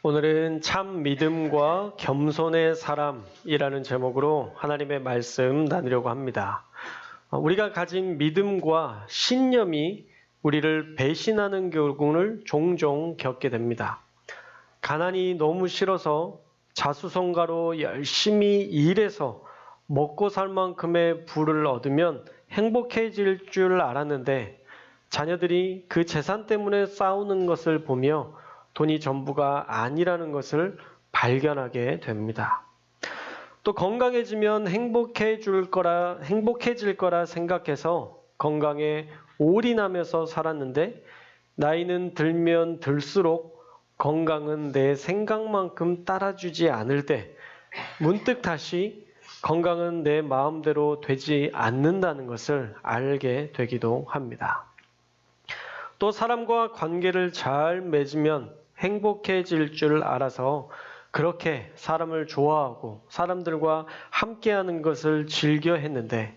오늘은 참 믿음과 겸손의 사람이라는 제목으로 하나님의 말씀 나누려고 합니다. 우리가 가진 믿음과 신념이 우리를 배신하는 경우를 종종 겪게 됩니다. 가난이 너무 싫어서 자수성가로 열심히 일해서 먹고 살 만큼의 부를 얻으면 행복해질 줄 알았는데 자녀들이 그 재산 때문에 싸우는 것을 보며 돈이 전부가 아니라는 것을 발견하게 됩니다. 또 건강해지면 행복해질 거라 생각해서 건강에 올인하면서 살았는데 나이는 들면 들수록 건강은 내 생각만큼 따라주지 않을 때 문득 다시 건강은 내 마음대로 되지 않는다는 것을 알게 되기도 합니다. 또 사람과 관계를 잘 맺으면 행복해질 줄 알아서 그렇게 사람을 좋아하고 사람들과 함께하는 것을 즐겨 했는데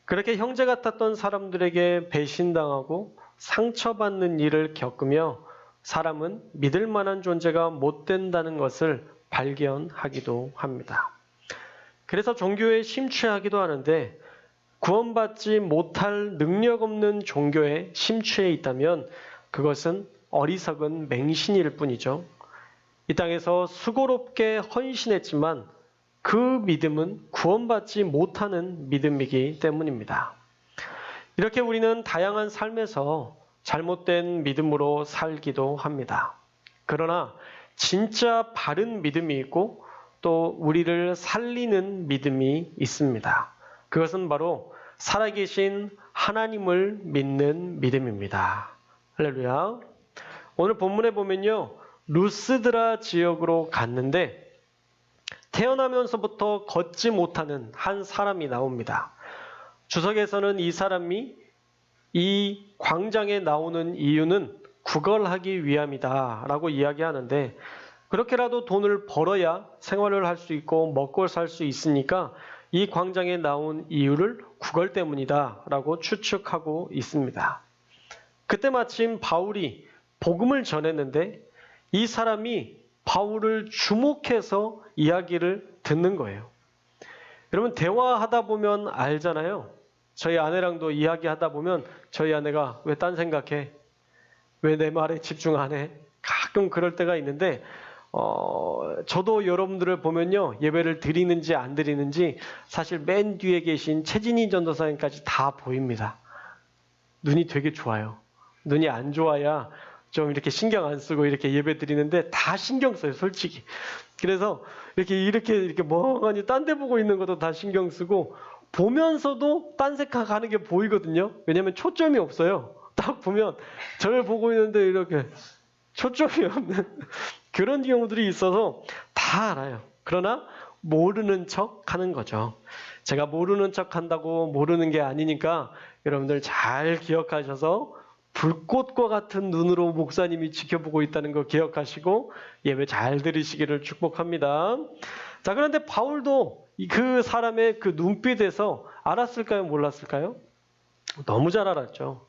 그렇게 형제 같았던 사람들에게 배신당하고 상처받는 일을 겪으며 사람은 믿을 만한 존재가 못 된다는 것을 발견하기도 합니다. 그래서 종교에 심취하기도 하는데 구원받지 못할 능력 없는 종교에 심취해 있다면 그것은 어리석은 맹신일 뿐이죠. 이 땅에서 수고롭게 헌신했지만 그 믿음은 구원받지 못하는 믿음이기 때문입니다. 이렇게 우리는 다양한 삶에서 잘못된 믿음으로 살기도 합니다. 그러나 진짜 바른 믿음이 있고 또 우리를 살리는 믿음이 있습니다. 그것은 바로 살아계신 하나님을 믿는 믿음입니다. 할렐루야. 오늘 본문에 보면요, 루스드라 지역으로 갔는데 태어나면서부터 걷지 못하는 한 사람이 나옵니다. 주석에서는 이 사람이 이 광장에 나오는 이유는 구걸하기 위함이다 라고 이야기하는데 그렇게라도 돈을 벌어야 생활을 할 수 있고 먹고 살 수 있으니까 이 광장에 나온 이유를 구걸 때문이다 라고 추측하고 있습니다. 그때 마침 바울이 복음을 전했는데 이 사람이 바울을 주목해서 이야기를 듣는 거예요. 여러분 대화하다 보면 알잖아요. 저희 아내랑도 이야기하다 보면 저희 아내가 왜 딴 생각해? 왜 내 말에 집중 안 해? 가끔 그럴 때가 있는데 저도 여러분들을 보면요. 예배를 드리는지 안 드리는지 사실 맨 뒤에 계신 최진희 전도사님까지 다 보입니다. 눈이 되게 좋아요. 눈이 안 좋아야 좀 이렇게 신경 안 쓰고 이렇게 예배 드리는데 다 신경 써요, 솔직히. 그래서 이렇게 멍하니 딴 데 보고 있는 것도 다 신경 쓰고 보면서도 딴 생각하는 게 보이거든요. 왜냐하면 초점이 없어요. 딱 보면 저를 보고 있는데 이렇게 초점이 없는 그런 경우들이 있어서 다 알아요. 그러나 모르는 척 하는 거죠. 제가 모르는 척 한다고 모르는 게 아니니까 여러분들 잘 기억하셔서 불꽃과 같은 눈으로 목사님이 지켜보고 있다는 거 기억하시고 예배 잘 들으시기를 축복합니다. 자, 그런데 바울도 그 사람의 그 눈빛에서 알았을까요? 몰랐을까요? 너무 잘 알았죠.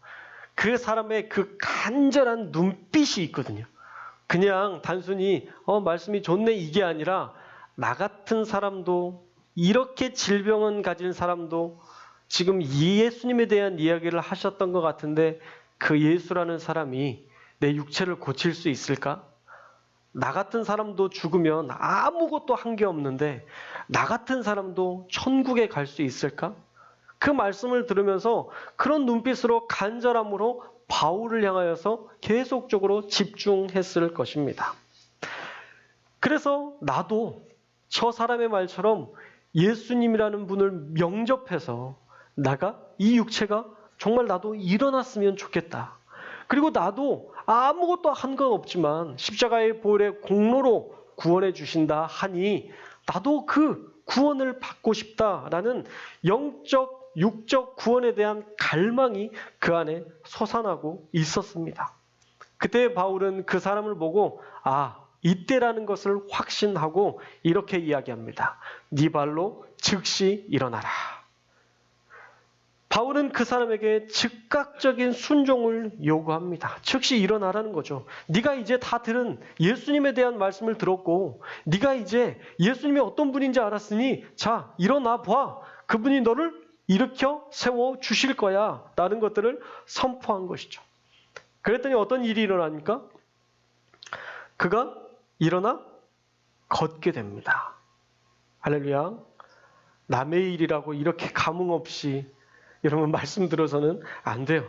그 사람의 그 간절한 눈빛이 있거든요. 그냥 단순히 말씀이 좋네 이게 아니라 나 같은 사람도 이렇게 질병을 가진 사람도 지금 이 예수님에 대한 이야기를 하셨던 것 같은데 그 예수라는 사람이 내 육체를 고칠 수 있을까? 나 같은 사람도 죽으면 아무것도 한 게 없는데 나 같은 사람도 천국에 갈 수 있을까? 그 말씀을 들으면서 그런 눈빛으로 간절함으로 바울을 향하여서 계속적으로 집중했을 것입니다. 그래서 나도 저 사람의 말처럼 예수님이라는 분을 영접해서 이 육체가 정말 나도 일어났으면 좋겠다. 그리고 나도 아무것도 한 건 없지만 십자가의 보혈의 공로로 구원해 주신다 하니 나도 그 구원을 받고 싶다라는 영적, 육적 구원에 대한 갈망이 그 안에 솟아나고 있었습니다. 그때 바울은 그 사람을 보고 이때라는 것을 확신하고 이렇게 이야기합니다. 네 발로 즉시 일어나라. 바울은 그 사람에게 즉각적인 순종을 요구합니다. 즉시 일어나라는 거죠. 네가 이제 다 들은 예수님에 대한 말씀을 들었고 네가 이제 예수님이 어떤 분인지 알았으니 자 일어나 봐. 그분이 너를 일으켜 세워 주실 거야 라는 것들을 선포한 것이죠. 그랬더니 어떤 일이 일어납니까? 그가 일어나 걷게 됩니다. 할렐루야. 남의 일이라고 이렇게 감흥 없이 여러분 말씀 들어서는 안 돼요.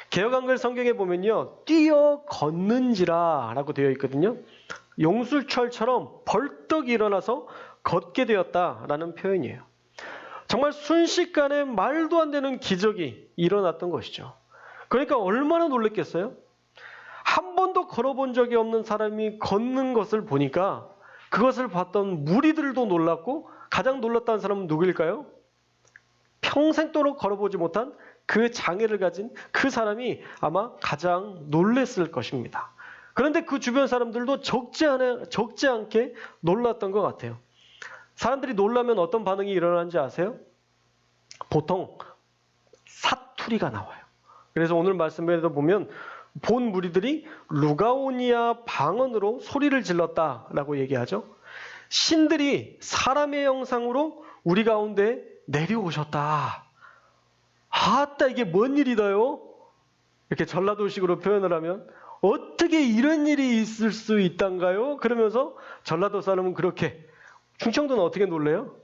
개역한글 성경에 보면요. 뛰어 걷는지라 라고 되어 있거든요. 용술철처럼 벌떡 일어나서 걷게 되었다라는 표현이에요. 정말 순식간에 말도 안 되는 기적이 일어났던 것이죠. 그러니까 얼마나 놀랐겠어요? 한 번도 걸어본 적이 없는 사람이 걷는 것을 보니까 그것을 봤던 무리들도 놀랐고 가장 놀랐다는 사람은 누구일까요? 평생도록 걸어보지 못한 그 장애를 가진 그 사람이 아마 가장 놀랐을 것입니다. 그런데 그 주변 사람들도 적지 않게 놀랐던 것 같아요. 사람들이 놀라면 어떤 반응이 일어나는지 아세요? 보통 사투리가 나와요. 그래서 오늘 말씀에도 보면 본 무리들이 루가오니아 방언으로 소리를 질렀다라고 얘기하죠. 신들이 사람의 형상으로 우리 가운데 내려오셨다. 아따 이게 뭔 일이다요? 이렇게 전라도식으로 표현을 하면 어떻게 이런 일이 있을 수 있단가요? 그러면서 전라도 사람은 그렇게, 충청도는 어떻게 놀래요?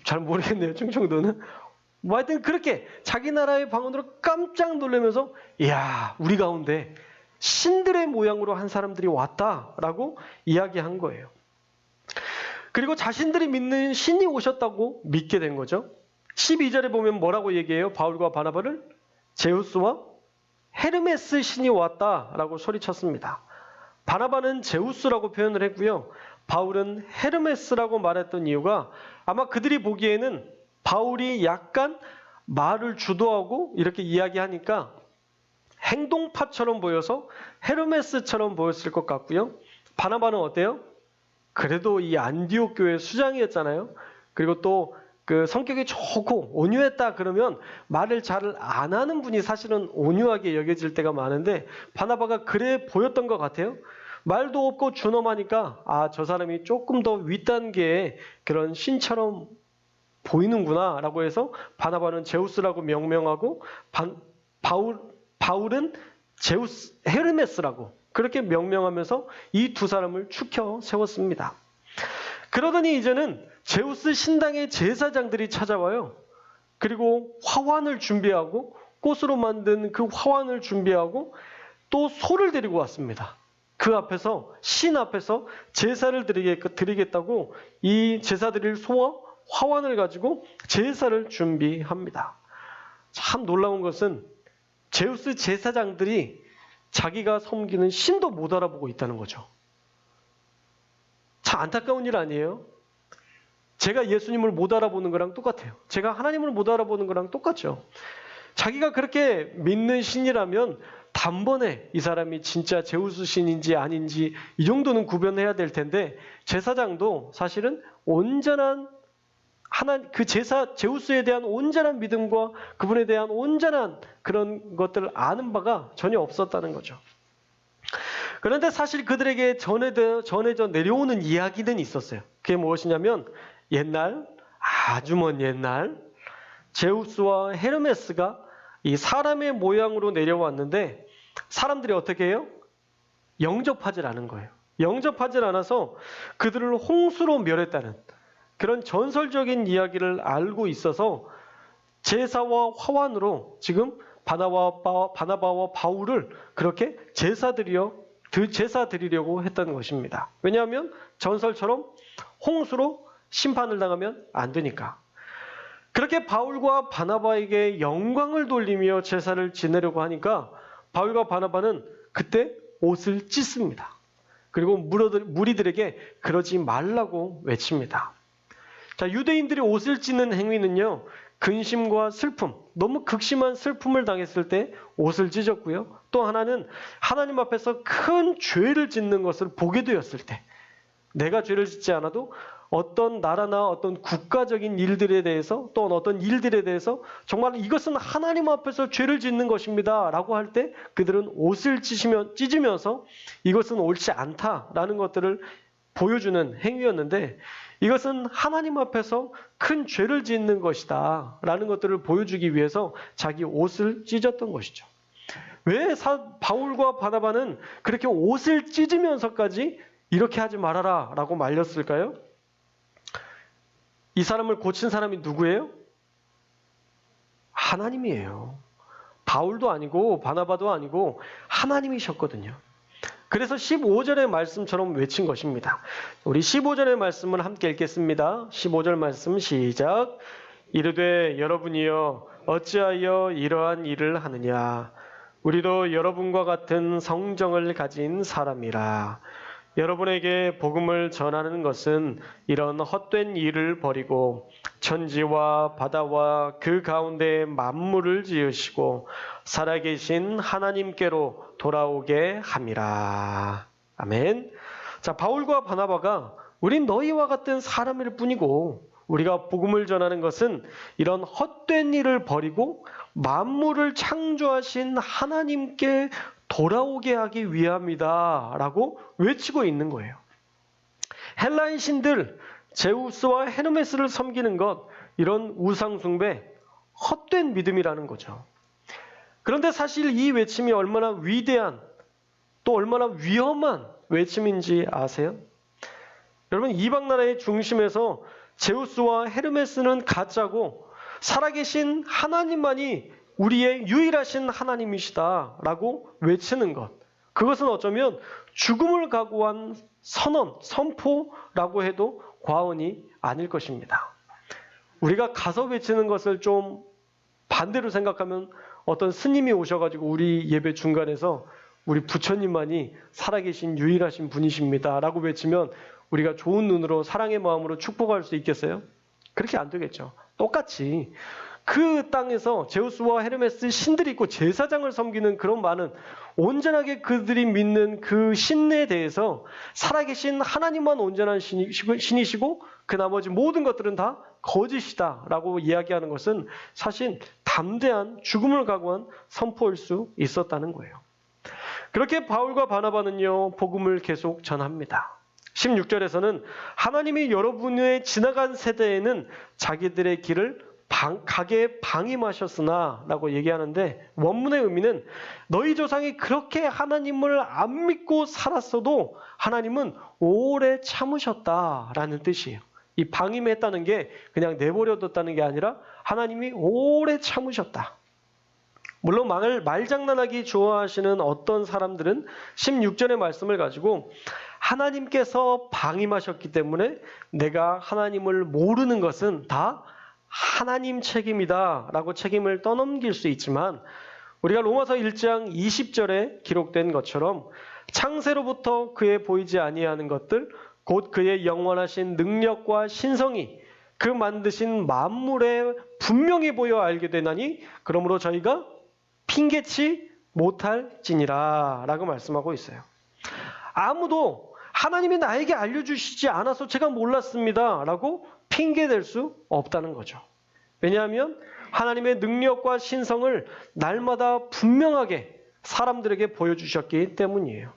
잘 모르겠네요. 충청도는. 뭐 하여튼 그렇게 자기 나라의 방언으로 깜짝 놀라면서 이야 우리 가운데 신들의 모양으로 한 사람들이 왔다라고 이야기한 거예요. 그리고 자신들이 믿는 신이 오셨다고 믿게 된 거죠. 12절에 보면 뭐라고 얘기해요? 바울과 바나바를 제우스와 헤르메스 신이 왔다라고 소리쳤습니다. 바나바는 제우스라고 표현을 했고요. 바울은 헤르메스라고 말했던 이유가 아마 그들이 보기에는 바울이 약간 말을 주도하고 이렇게 이야기하니까 행동파처럼 보여서 헤르메스처럼 보였을 것 같고요. 바나바는 어때요? 그래도 이 안디옥 교회 수장이었잖아요. 그리고 또 그 성격이 좋고 온유했다 그러면 말을 잘 안 하는 분이 사실은 온유하게 여겨질 때가 많은데 바나바가 그래 보였던 것 같아요. 말도 없고 준엄하니까 아, 저 사람이 조금 더 윗단계의 그런 신처럼 보이는구나 라고 해서 바나바는 제우스라고 명명하고 바울은 제우스 헤르메스라고 그렇게 명명하면서 이 두 사람을 추켜 세웠습니다. 그러더니 이제는 제우스 신당의 제사장들이 찾아와요. 그리고 화환을 준비하고 꽃으로 만든 그 화환을 준비하고 또 소를 데리고 왔습니다. 그 앞에서 신 앞에서 제사를 드리겠다고 이 제사 드릴 소와 화환을 가지고 제사를 준비합니다. 참 놀라운 것은 제우스 제사장들이 자기가 섬기는 신도 못 알아보고 있다는 거죠. 참 안타까운 일 아니에요? 제가 예수님을 못 알아보는 거랑 똑같아요. 제가 하나님을 못 알아보는 거랑 똑같죠. 자기가 그렇게 믿는 신이라면 단번에 이 사람이 진짜 제우스 신인지 아닌지 이 정도는 구별해야 될 텐데 제사장도 사실은 온전한 제우스에 대한 온전한 믿음과 그분에 대한 온전한 그런 것들을 아는 바가 전혀 없었다는 거죠. 그런데 사실 그들에게 전해져 내려오는 이야기는 있었어요. 그게 무엇이냐면 아주 먼 옛날 제우스와 헤르메스가 이 사람의 모양으로 내려왔는데 사람들이 어떻게 해요? 영접하지 않은 거예요. 영접하지 않아서 그들을 홍수로 멸했다는 그런 전설적인 이야기를 알고 있어서 제사와 화환으로 지금 바나바와 바울을 그렇게 제사 드리려고 했던 것입니다. 왜냐하면 전설처럼 홍수로 심판을 당하면 안 되니까. 그렇게 바울과 바나바에게 영광을 돌리며 제사를 지내려고 하니까 바울과 바나바는 그때 옷을 찢습니다. 그리고 무리들에게 그러지 말라고 외칩니다. 자, 유대인들이 옷을 찢는 행위는요, 근심과 슬픔, 너무 극심한 슬픔을 당했을 때 옷을 찢었고요. 또 하나는 하나님 앞에서 큰 죄를 짓는 것을 보게 되었을 때, 내가 죄를 짓지 않아도 어떤 나라나 어떤 국가적인 일들에 대해서 또는 어떤 일들에 대해서 정말 이것은 하나님 앞에서 죄를 짓는 것입니다 라고 할 때 그들은 옷을 찢으면서 이것은 옳지 않다라는 것들을 보여주는 행위였는데, 이것은 하나님 앞에서 큰 죄를 짓는 것이다 라는 것들을 보여주기 위해서 자기 옷을 찢었던 것이죠. 왜 바울과 바나바는 그렇게 옷을 찢으면서까지 이렇게 하지 말아라 라고 말렸을까요? 이 사람을 고친 사람이 누구예요? 하나님이에요. 바울도 아니고 바나바도 아니고 하나님이셨거든요. 그래서 15절의 말씀처럼 외친 것입니다. 우리 15절의 말씀을 함께 읽겠습니다. 15절 말씀 시작. 이르되 여러분이여 어찌하여 이러한 일을 하느냐. 우리도 여러분과 같은 성정을 가진 사람이라. 여러분에게 복음을 전하는 것은 이런 헛된 일을 버리고 천지와 바다와 그 가운데 만물을 지으시고 살아계신 하나님께로 돌아오게 함이라. 아멘. 자, 바울과 바나바가 우린 너희와 같은 사람일 뿐이고 우리가 복음을 전하는 것은 이런 헛된 일을 버리고 만물을 창조하신 하나님께 돌아오게 하기 위함이다 라고 외치고 있는 거예요. 헬라인 신들 제우스와 헤르메스를 섬기는 것, 이런 우상숭배, 헛된 믿음이라는 거죠. 그런데 사실 이 외침이 얼마나 위대한 또 얼마나 위험한 외침인지 아세요? 여러분, 이방 나라의 중심에서 제우스와 헤르메스는 가짜고 살아계신 하나님만이 우리의 유일하신 하나님이시다라고 외치는 것, 그것은 어쩌면 죽음을 각오한 선언, 선포라고 해도 과언이 아닐 것입니다. 우리가 가서 외치는 것을 좀 반대로 생각하면 어떤 스님이 오셔가지고 우리 예배 중간에서 우리 부처님만이 살아계신 유일하신 분이십니다 라고 외치면 우리가 좋은 눈으로 사랑의 마음으로 축복할 수 있겠어요? 그렇게 안 되겠죠. 똑같이 그 땅에서 제우스와 헤르메스 신들이 있고 제사장을 섬기는 그런 많은 온전하게 그들이 믿는 그 신에 대해서 살아계신 하나님만 온전한 신이시고 그 나머지 모든 것들은 다 거짓이다라고 이야기하는 것은 사실 담대한 죽음을 각오한 선포일 수 있었다는 거예요. 그렇게 바울과 바나바는요, 복음을 계속 전합니다. 16절에서는 하나님이 여러분의 지나간 세대에는 자기들의 길을 가게 방임하셨으나 라고 얘기하는데, 원문의 의미는 너희 조상이 그렇게 하나님을 안 믿고 살았어도 하나님은 오래 참으셨다라는 뜻이에요. 이 방임했다는 게 그냥 내버려뒀다는 게 아니라 하나님이 오래 참으셨다. 물론 말장난하기 좋아하시는 어떤 사람들은 16절의 말씀을 가지고 하나님께서 방임하셨기 때문에 내가 하나님을 모르는 것은 다 하나님 책임이다 라고 책임을 떠넘길 수 있지만, 우리가 로마서 1장 20절에 기록된 것처럼 창세로부터 그의 보이지 아니하는 것들 곧 그의 영원하신 능력과 신성이 그 만드신 만물에 분명히 보여 알게 되나니 그러므로 저희가 핑계치 못할지니라 라고 말씀하고 있어요. 아무도 하나님이 나에게 알려주시지 않아서 제가 몰랐습니다 라고 핑계댈 수 없다는 거죠. 왜냐하면 하나님의 능력과 신성을 날마다 분명하게 사람들에게 보여주셨기 때문이에요.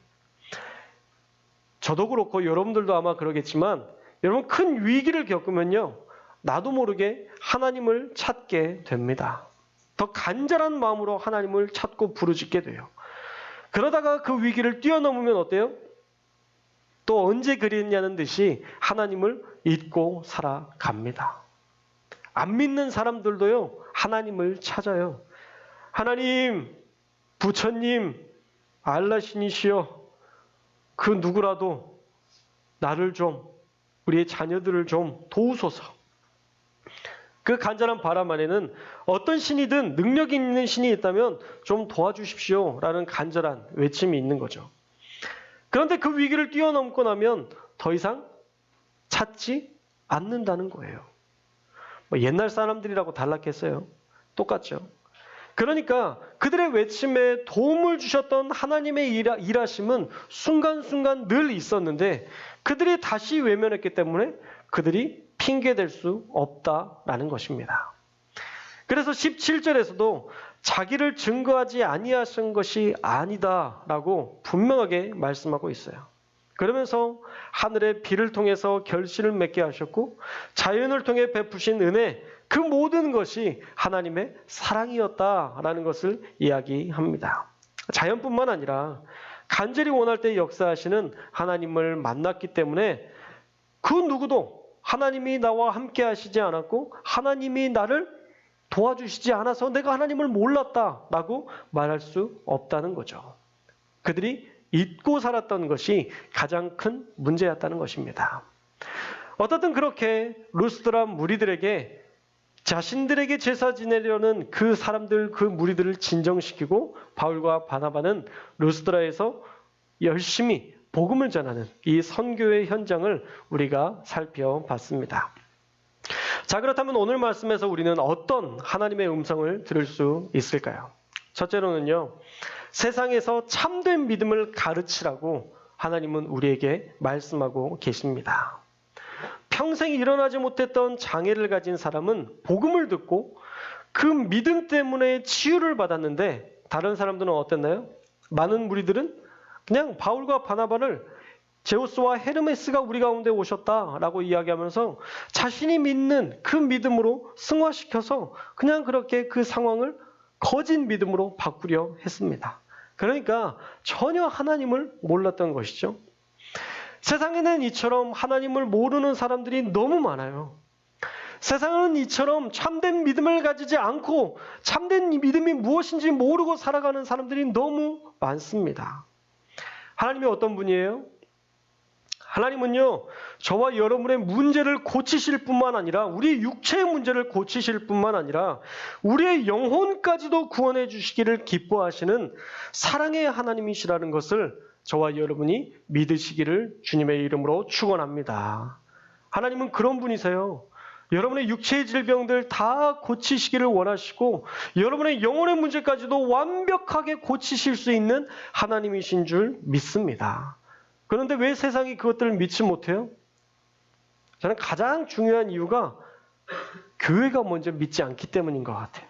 저도 그렇고 여러분들도 아마 그러겠지만, 여러분 큰 위기를 겪으면요, 나도 모르게 하나님을 찾게 됩니다. 더 간절한 마음으로 하나님을 찾고 부르짖게 돼요. 그러다가 그 위기를 뛰어넘으면 어때요? 또 언제 그랬냐는 듯이 하나님을 잊고 살아갑니다. 안 믿는 사람들도요, 하나님을 찾아요. 하나님, 부처님, 알라신이시여, 그 누구라도 나를 좀, 우리의 자녀들을 좀 도우소서. 그 간절한 바람 안에는 어떤 신이든 능력 있는 신이 있다면 좀 도와주십시오 라는 간절한 외침이 있는 거죠. 그런데 그 위기를 뛰어넘고 나면 더 이상 찾지 않는다는 거예요. 옛날 사람들이라고 달랐겠어요? 똑같죠. 그러니까 그들의 외침에 도움을 주셨던 하나님의 일하심은 순간순간 늘 있었는데 그들이 다시 외면했기 때문에 그들이 핑계댈 수 없다라는 것입니다. 그래서 17절에서도 자기를 증거하지 아니하신 것이 아니다라고 분명하게 말씀하고 있어요. 그러면서 하늘의 비를 통해서 결실을 맺게 하셨고 자연을 통해 베푸신 은혜, 그 모든 것이 하나님의 사랑이었다라는 것을 이야기합니다. 자연뿐만 아니라 간절히 원할 때 역사하시는 하나님을 만났기 때문에 그 누구도 하나님이 나와 함께 하시지 않았고 하나님이 나를 도와주시지 않아서 내가 하나님을 몰랐다라고 말할 수 없다는 거죠. 그들이 잊고 살았던 것이 가장 큰 문제였다는 것입니다. 어떻든 그렇게 루스드라 무리들에게 자신들에게 제사 지내려는 그 사람들, 그 무리들을 진정시키고 바울과 바나바는 루스드라에서 열심히 복음을 전하는 이 선교의 현장을 우리가 살펴봤습니다. 자, 그렇다면 오늘 말씀에서 우리는 어떤 하나님의 음성을 들을 수 있을까요? 첫째로는요, 세상에서 참된 믿음을 가르치라고 하나님은 우리에게 말씀하고 계십니다. 평생 일어나지 못했던 장애를 가진 사람은 복음을 듣고 그 믿음 때문에 치유를 받았는데 다른 사람들은 어땠나요? 많은 무리들은 그냥 바울과 바나바를 제우스와 헤르메스가 우리 가운데 오셨다라고 이야기하면서 자신이 믿는 그 믿음으로 승화시켜서 그냥 그렇게 그 상황을 거짓 믿음으로 바꾸려 했습니다. 그러니까 전혀 하나님을 몰랐던 것이죠. 세상에는 이처럼 하나님을 모르는 사람들이 너무 많아요. 세상은 이처럼 참된 믿음을 가지지 않고 참된 믿음이 무엇인지 모르고 살아가는 사람들이 너무 많습니다. 하나님이 어떤 분이에요? 하나님은요, 저와 여러분의 문제를 고치실 뿐만 아니라 우리 육체의 문제를 고치실 뿐만 아니라 우리의 영혼까지도 구원해 주시기를 기뻐하시는 사랑의 하나님이시라는 것을 저와 여러분이 믿으시기를 주님의 이름으로 축원합니다. 하나님은 그런 분이세요. 여러분의 육체의 질병들 다 고치시기를 원하시고 여러분의 영혼의 문제까지도 완벽하게 고치실 수 있는 하나님이신 줄 믿습니다. 그런데 왜 세상이 그것들을 믿지 못해요? 저는 가장 중요한 이유가 교회가 먼저 믿지 않기 때문인 것 같아요.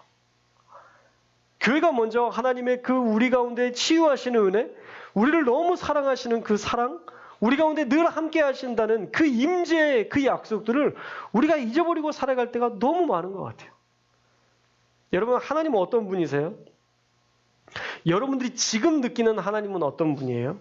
교회가 먼저 하나님의 그 우리 가운데 치유하시는 은혜, 우리를 너무 사랑하시는 그 사랑, 우리 가운데 늘 함께 하신다는 그 임재의 그 약속들을 우리가 잊어버리고 살아갈 때가 너무 많은 것 같아요. 여러분, 하나님은 어떤 분이세요? 여러분들이 지금 느끼는 하나님은 어떤 분이에요?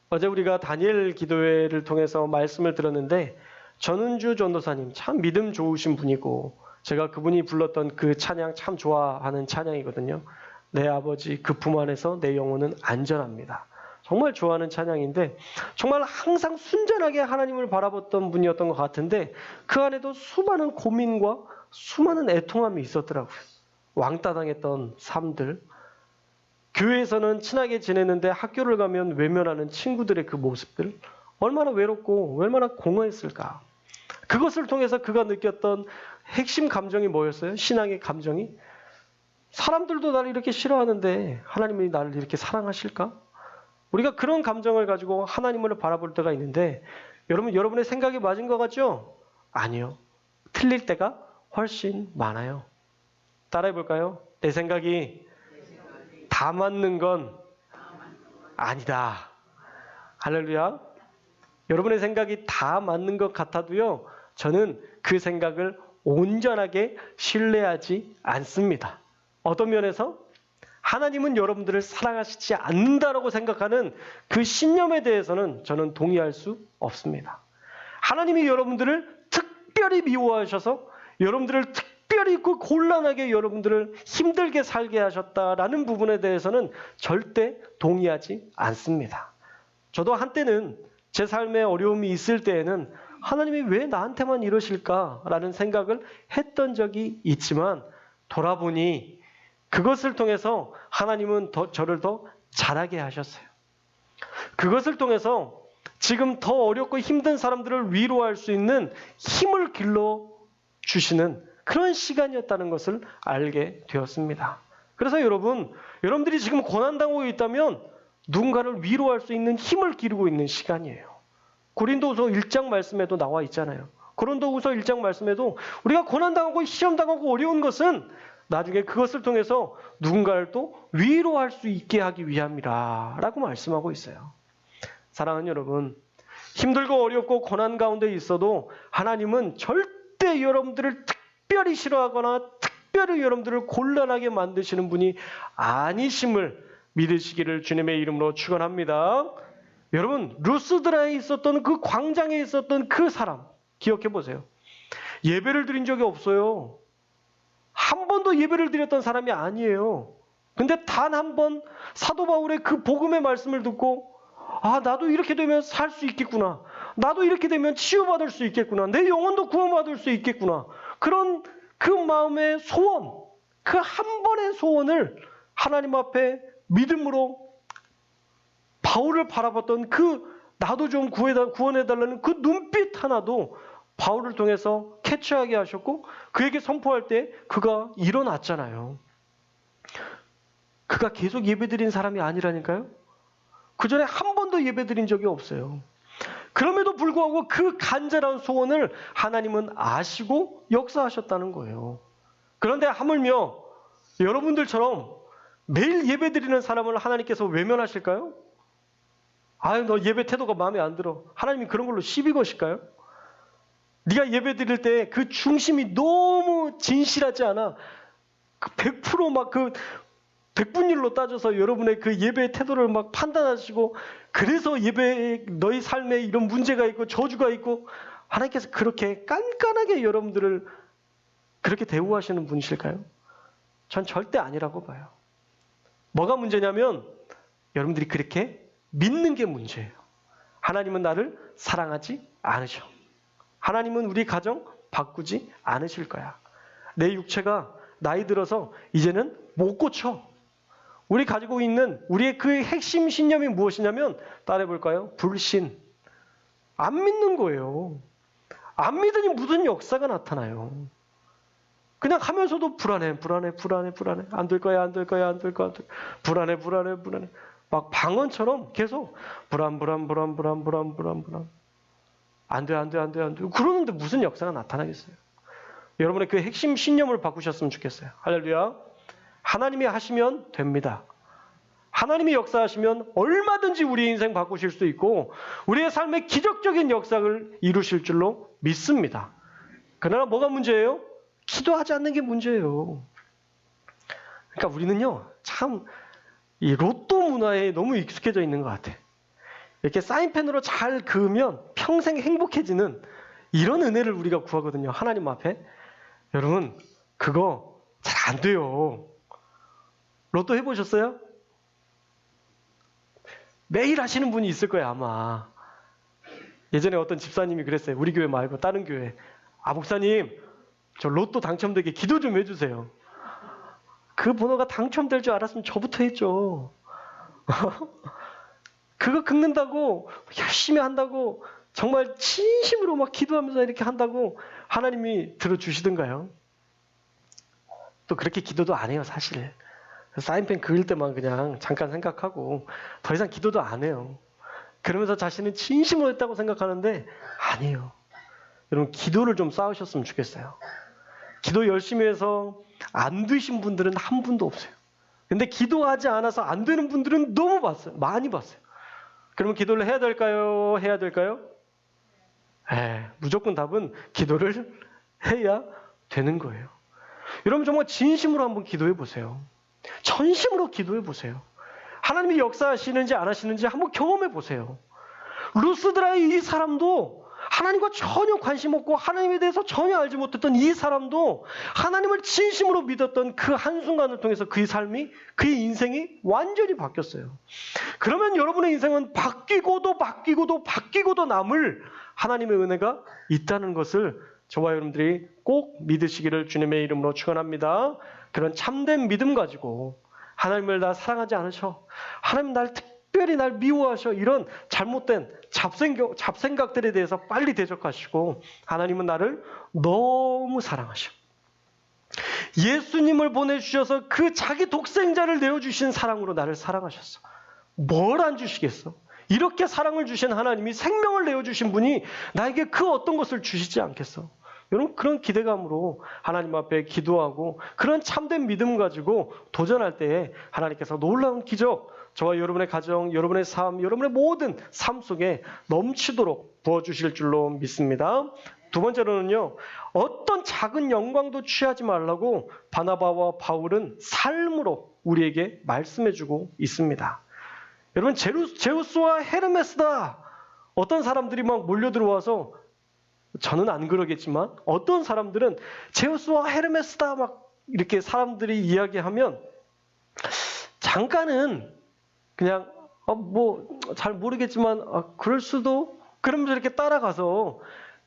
어제 우리가 다니엘 기도회를 통해서 말씀을 들었는데 전은주 전도사님 참 믿음 좋으신 분이고 제가 그분이 불렀던 그 찬양 참 좋아하는 찬양이거든요. 내 아버지 그 품 안에서 내 영혼은 안전합니다. 정말 좋아하는 찬양인데 정말 항상 순전하게 하나님을 바라봤던 분이었던 것 같은데 그 안에도 수많은 고민과 수많은 애통함이 있었더라고요. 왕따 당했던 삶들, 교회에서는 친하게 지내는데 학교를 가면 외면하는 친구들의 그 모습들, 얼마나 외롭고 얼마나 공허했을까. 그것을 통해서 그가 느꼈던 핵심 감정이 뭐였어요? 신앙의 감정이? 사람들도 나를 이렇게 싫어하는데 하나님이 나를 이렇게 사랑하실까? 우리가 그런 감정을 가지고 하나님을 바라볼 때가 있는데 여러분의 생각이 맞은 것 같죠? 아니요. 틀릴 때가 훨씬 많아요. 따라해 볼까요? 내 생각이 다 맞는 건 아니다. 할렐루야. 여러분의 생각이 다 맞는 것 같아도요, 저는 그 생각을 온전하게 신뢰하지 않습니다. 어떤 면에서? 하나님은 여러분들을 사랑하시지 않는다라고 생각하는 그 신념에 대해서는 저는 동의할 수 없습니다. 하나님이 여러분들을 특별히 미워하셔서 여러분들을 특별히 그 곤란하게 여러분들을 힘들게 살게 하셨다라는 부분에 대해서는 절대 동의하지 않습니다. 저도 한때는 제 삶에 어려움이 있을 때에는 하나님이 왜 나한테만 이러실까라는 생각을 했던 적이 있지만 돌아보니 그것을 통해서 하나님은 저를 더 자라게 하셨어요. 그것을 통해서 지금 더 어렵고 힘든 사람들을 위로할 수 있는 힘을 길러주시는 그런 시간이었다는 것을 알게 되었습니다. 그래서 여러분들이 지금 고난당하고 있다면 누군가를 위로할 수 있는 힘을 기르고 있는 시간이에요. 고린도후서 1장 말씀에도 나와 있잖아요. 고린도후서 1장 말씀에도 우리가 고난당하고 시험당하고 어려운 것은 나중에 그것을 통해서 누군가를 또 위로할 수 있게 하기 위함이라 라고 말씀하고 있어요. 사랑하는 여러분, 힘들고 어렵고 고난 가운데 있어도 하나님은 절대 여러분들을 특별히 싫어하거나 특별히 여러분들을 곤란하게 만드시는 분이 아니심을 믿으시기를 주님의 이름으로 축원합니다. 여러분, 루스드라에 있었던 그 광장에 있었던 그 사람 기억해 보세요. 예배를 드린 적이 없어요. 한 번도 예배를 드렸던 사람이 아니에요. 근데 단 한 번 사도 바울의 그 복음의 말씀을 듣고 나도 이렇게 되면 살 수 있겠구나. 나도 이렇게 되면 치유받을 수 있겠구나. 내 영혼도 구원받을 수 있겠구나. 그런 그 마음의 소원, 그 한 번의 소원을 하나님 앞에 믿음으로 바울을 바라봤던 그 나도 좀 구원해달라는 그 눈빛 하나도 바울을 통해서 캐치하게 하셨고 그에게 선포할 때 그가 일어났잖아요. 그가 계속 예배드린 사람이 아니라니까요. 그 전에 한 번도 예배드린 적이 없어요. 그럼에도 불구하고 그 간절한 소원을 하나님은 아시고 역사하셨다는 거예요. 그런데 하물며 여러분들처럼 매일 예배드리는 사람을 하나님께서 외면하실까요? 너 예배 태도가 마음에 안 들어. 하나님이 그런 걸로 시비 거실까요? 네가 예배드릴 때 그 중심이 너무 진실하지 않아. 100% 막 그 백분율로 따져서 여러분의 그 예배의 태도를 막 판단하시고 그래서 예배에 너희 삶에 이런 문제가 있고 저주가 있고 하나님께서 그렇게 깐깐하게 여러분들을 그렇게 대우하시는 분이실까요? 전 절대 아니라고 봐요. 뭐가 문제냐면 여러분들이 그렇게 믿는 게 문제예요. 하나님은 나를 사랑하지 않으셔. 하나님은 우리 가정 바꾸지 않으실 거야. 내 육체가 나이 들어서 이제는 못 고쳐. 우리 가지고 있는 우리의 그 핵심 신념이 무엇이냐면 따라해볼까요? 불신. 안 믿는 거예요. 안 믿으니 무슨 역사가 나타나요. 그냥 하면서도 불안해. 안 될 거야. 불안해. 막 방언처럼 계속 불안. 안 돼. 그러는데 무슨 역사가 나타나겠어요. 여러분의 그 핵심 신념을 바꾸셨으면 좋겠어요. 할렐루야. 하나님이 하시면 됩니다. 하나님이 역사하시면 얼마든지 우리의 인생 바꾸실 수 있고 우리의 삶에 기적적인 역사를 이루실 줄로 믿습니다. 그러나 뭐가 문제예요? 기도하지 않는 게 문제예요. 그러니까 우리는요, 참 이 로또 문화에 너무 익숙해져 있는 것 같아. 이렇게 사인펜으로 잘 그으면 평생 행복해지는 이런 은혜를 우리가 구하거든요. 하나님 앞에. 여러분, 그거 잘 안 돼요. 로또 해보셨어요? 매일 하시는 분이 있을 거예요, 아마. 예전에 어떤 집사님이 그랬어요. 우리 교회 말고 다른 교회. 목사님, 저 로또 당첨되게 기도 좀 해주세요. 그 번호가 당첨될 줄 알았으면 저부터 했죠. 그거 긁는다고 열심히 한다고 정말 진심으로 막 기도하면서 이렇게 한다고 하나님이 들어주시던가요? 또 그렇게 기도도 안 해요, 사실. 사인펜 그을 때만 그냥 잠깐 생각하고 더 이상 기도도 안 해요. 그러면서 자신은 진심으로 했다고 생각하는데 아니에요. 여러분, 기도를 좀 쌓으셨으면 좋겠어요. 기도 열심히 해서 안 되신 분들은 한 분도 없어요. 근데 기도하지 않아서 안 되는 분들은 너무 봤어요. 많이 봤어요. 그러면 기도를 해야 될까요? 해야 될까요? 무조건 답은 기도를 해야 되는 거예요. 여러분, 정말 진심으로 한번 기도해 보세요. 전심으로 기도해 보세요. 하나님이 역사하시는지 안 하시는지 한번 경험해 보세요. 루스드라의 이 사람도 하나님과 전혀 관심 없고 하나님에 대해서 전혀 알지 못했던 이 사람도 하나님을 진심으로 믿었던 그 한순간을 통해서 그의 삶이, 그의 인생이 완전히 바뀌었어요. 그러면 여러분의 인생은 바뀌고도 남을 하나님의 은혜가 있다는 것을 저와 여러분들이 꼭 믿으시기를 주님의 이름으로 축원합니다. 그런 참된 믿음 가지고 하나님을 나 사랑하지 않으셔. 하나님 특별히 날 미워하셔. 이런 잘못된 잡생각들에 대해서 빨리 대적하시고 하나님은 나를 너무 사랑하셔. 예수님을 보내주셔서 그 자기 독생자를 내어주신 사랑으로 나를 사랑하셨어. 뭘 안 주시겠어? 이렇게 사랑을 주신 하나님이, 생명을 내어주신 분이 나에게 그 어떤 것을 주시지 않겠어? 여러분, 그런 기대감으로 하나님 앞에 기도하고 그런 참된 믿음 가지고 도전할 때에 하나님께서 놀라운 기적, 저와 여러분의 가정, 여러분의 삶, 여러분의 모든 삶 속에 넘치도록 부어주실 줄로 믿습니다. 두 번째로는요, 어떤 작은 영광도 취하지 말라고 바나바와 바울은 삶으로 우리에게 말씀해주고 있습니다. 여러분, 제우스와 헤르메스다. 어떤 사람들이 막 몰려 들어와서, 저는 안 그러겠지만 어떤 사람들은 제우스와 헤르메스다 막 이렇게 사람들이 이야기하면 잠깐은 그냥 뭐 잘 모르겠지만 그럴 수도, 그러면서 이렇게 따라가서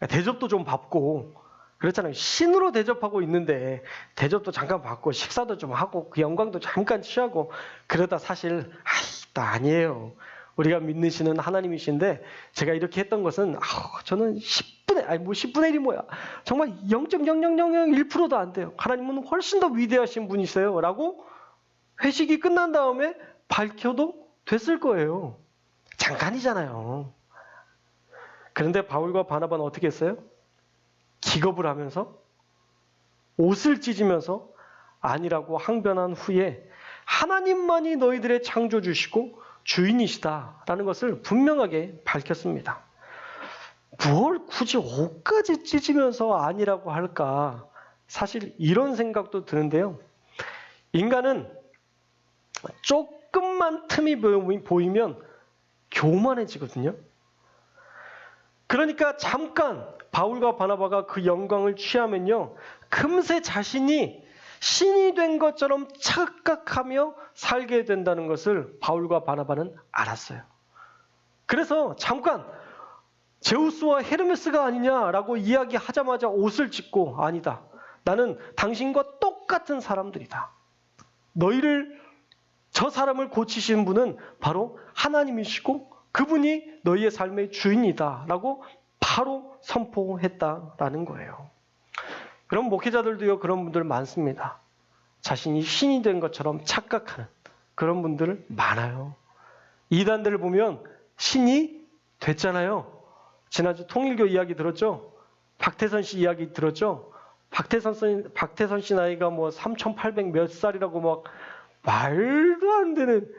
대접도 좀 받고 그렇잖아요. 신으로 대접하고 있는데 대접도 잠깐 받고 식사도 좀 하고 그 영광도 잠깐 취하고 그러다 사실 나 아니에요. 우리가 믿으시는 하나님이신데 제가 이렇게 했던 것은 저는 10분의 1이 뭐야. 정말 0.00001%도 안 돼요. 하나님은 훨씬 더 위대하신 분이세요. 라고 회식이 끝난 다음에 밝혀도 됐을 거예요. 잠깐이잖아요. 그런데 바울과 바나바는 어떻게 했어요? 기겁을 하면서 옷을 찢으면서 아니라고 항변한 후에 하나님만이 너희들의 창조주시고 주인이시다라는 것을 분명하게 밝혔습니다. 뭘 굳이 옷까지 찢으면서 아니라고 할까? 사실 이런 생각도 드는데요. 인간은 조금만 틈이 보이면 교만해지거든요. 그러니까 잠깐 바울과 바나바가 그 영광을 취하면요, 금세 자신이 신이 된 것처럼 착각하며 살게 된다는 것을 바울과 바나바는 알았어요. 그래서 잠깐 제우스와 헤르메스가 아니냐라고 이야기하자마자 옷을 찢고, 아니다, 나는 당신과 똑같은 사람들이다. 저 사람을 고치신 분은 바로 하나님이시고 그분이 너희의 삶의 주인이다 라고 바로 선포했다라는 거예요. 그럼 목회자들도요, 그런 분들 많습니다. 자신이 신이 된 것처럼 착각하는 그런 분들 많아요. 이단들을 보면 신이 됐잖아요. 지난주 통일교 이야기 들었죠? 박태선 씨 이야기 들었죠? 박태선 씨 나이가 뭐 3,800 몇 살이라고 막 말도 안 되는,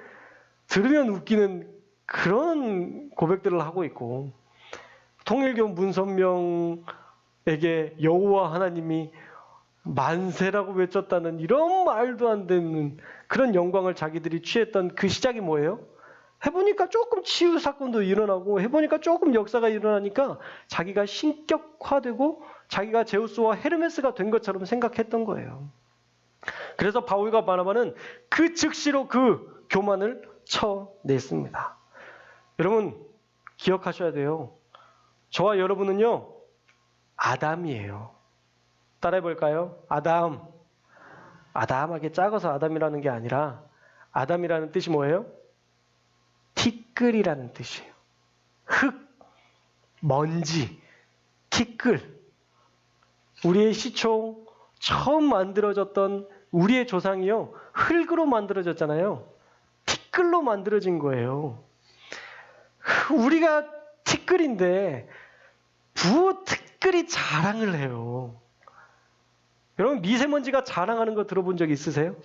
들으면 웃기는 그런 고백들을 하고 있고, 통일교 문선명에게 여호와 하나님이 만세라고 외쳤다는 이런 말도 안 되는 그런 영광을 자기들이 취했던 그 시작이 뭐예요? 해보니까 조금 치유 사건도 일어나고 해보니까 조금 역사가 일어나니까 자기가 신격화되고 자기가 제우스와 헤르메스가 된 것처럼 생각했던 거예요. 그래서 바울과 바나바는 그 즉시로 그 교만을 쳐냈습니다. 여러분 기억하셔야 돼요. 저와 여러분은요, 아담이에요. 따라해볼까요? 아담하게 작아서 아담이라는 게 아니라, 아담이라는 뜻이 뭐예요? 티끌이라는 뜻이에요. 흙, 먼지, 티끌. 우리의 시초 처음 만들어졌던 우리의 조상이요, 흙으로 만들어졌잖아요. 티끌로 만들어진 거예요. 우리가 티끌인데 티끌이 자랑을 해요. 여러분 미세먼지가 자랑하는 거 들어본 적 있으세요?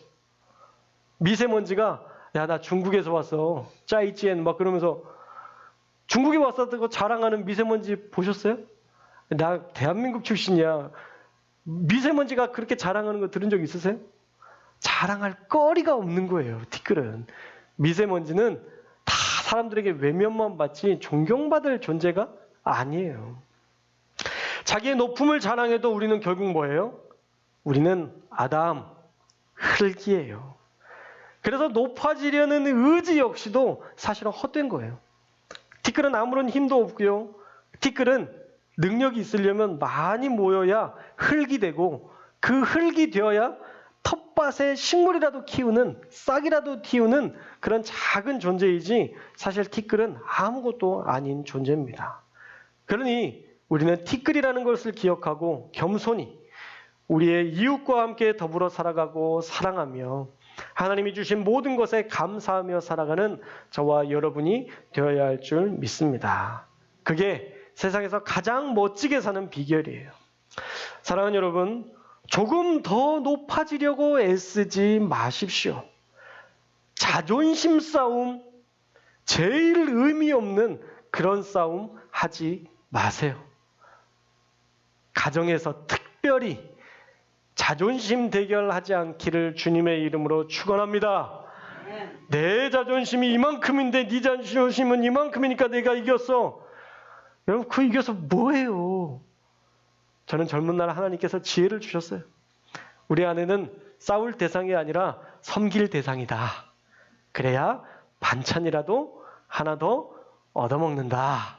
미세먼지가 야, 나 중국에서 왔어. 짜이찌엔 막 그러면서 중국에 왔었다고 자랑하는 미세먼지 보셨어요? 나 대한민국 출신이야. 미세먼지가 그렇게 자랑하는 거 들은 적 있으세요? 자랑할 거리가 없는 거예요. 티끌은. 미세먼지는 다 사람들에게 외면만 받지 존경받을 존재가 아니에요. 자기의 높음을 자랑해도 우리는 결국 뭐예요? 우리는 아담, 흙이에요. 그래서 높아지려는 의지 역시도 사실은 헛된 거예요. 티끌은 아무런 힘도 없고요. 티끌은 능력이 있으려면 많이 모여야 흙이 되고, 그 흙이 되어야 텃밭에 식물이라도 키우는, 싹이라도 틔우는 그런 작은 존재이지, 사실 티끌은 아무것도 아닌 존재입니다. 그러니 우리는 티끌이라는 것을 기억하고 겸손히 우리의 이웃과 함께 더불어 살아가고 사랑하며 하나님이 주신 모든 것에 감사하며 살아가는 저와 여러분이 되어야 할 줄 믿습니다. 그게 세상에서 가장 멋지게 사는 비결이에요. 사랑하는 여러분, 조금 더 높아지려고 애쓰지 마십시오. 자존심 싸움, 제일 의미 없는 그런 싸움 하지 마세요. 가정에서 특별히 자존심 대결하지 않기를 주님의 이름으로 축원합니다. 내 자존심이 이만큼인데 네 자존심은 이만큼이니까 내가 이겼어. 여러분, 그 이겨서 뭐예요? 저는 젊은 날 하나님께서 지혜를 주셨어요. 우리 아내는 싸울 대상이 아니라 섬길 대상이다. 그래야 반찬이라도 하나 더 얻어먹는다.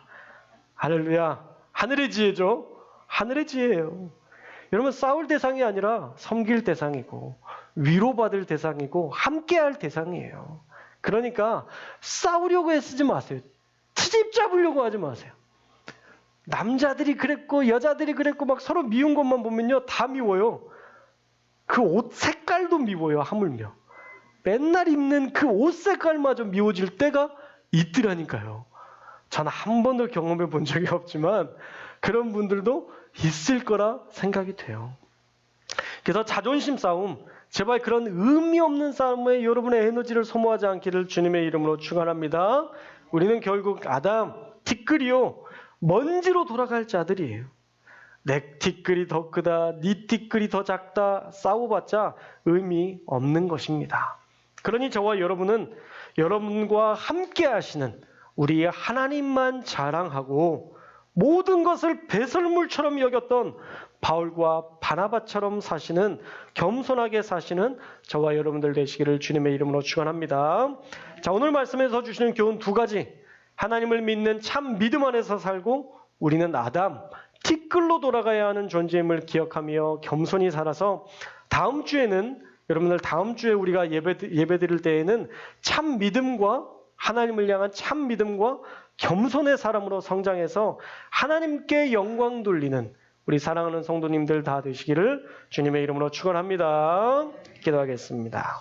할렐루야. 하늘의 지혜죠. 하늘의 지혜예요. 여러분, 싸울 대상이 아니라 섬길 대상이고 위로받을 대상이고 함께할 대상이에요. 그러니까 싸우려고 애쓰지 마세요. 트집 잡으려고 하지 마세요. 남자들이 그랬고 여자들이 그랬고 막 서로 미운 것만 보면요, 다 미워요. 그 옷 색깔도 미워요. 하물며 맨날 입는 그 옷 색깔마저 미워질 때가 있더라니까요. 저는 한 번도 경험해 본 적이 없지만 그런 분들도 있을 거라 생각이 돼요. 그래서 자존심 싸움, 제발 그런 의미 없는 싸움에 여러분의 에너지를 소모하지 않기를 주님의 이름으로 축원합니다. 우리는 결국 아담, 티끌이요, 먼지로 돌아갈 자들이에요. 내 티끌이 더 크다, 네 티끌이 더 작다 싸워봤자 의미 없는 것입니다. 그러니 저와 여러분은 여러분과 함께 하시는 우리 하나님만 자랑하고 모든 것을 배설물처럼 여겼던 바울과 바나바처럼 사시는, 겸손하게 사시는 저와 여러분들 되시기를 주님의 이름으로 축원합니다. 자, 오늘 말씀에서 주시는 교훈 두 가지. 하나님을 믿는 참 믿음 안에서 살고 우리는 아담, 티끌로 돌아가야 하는 존재임을 기억하며 겸손히 살아서 다음 주에는, 여러분들 다음 주에 우리가 예배 드릴 때에는 참 믿음과 하나님을 향한 참 믿음과 겸손의 사람으로 성장해서 하나님께 영광 돌리는 우리 사랑하는 성도님들 다 되시기를 주님의 이름으로 축원합니다. 기도하겠습니다.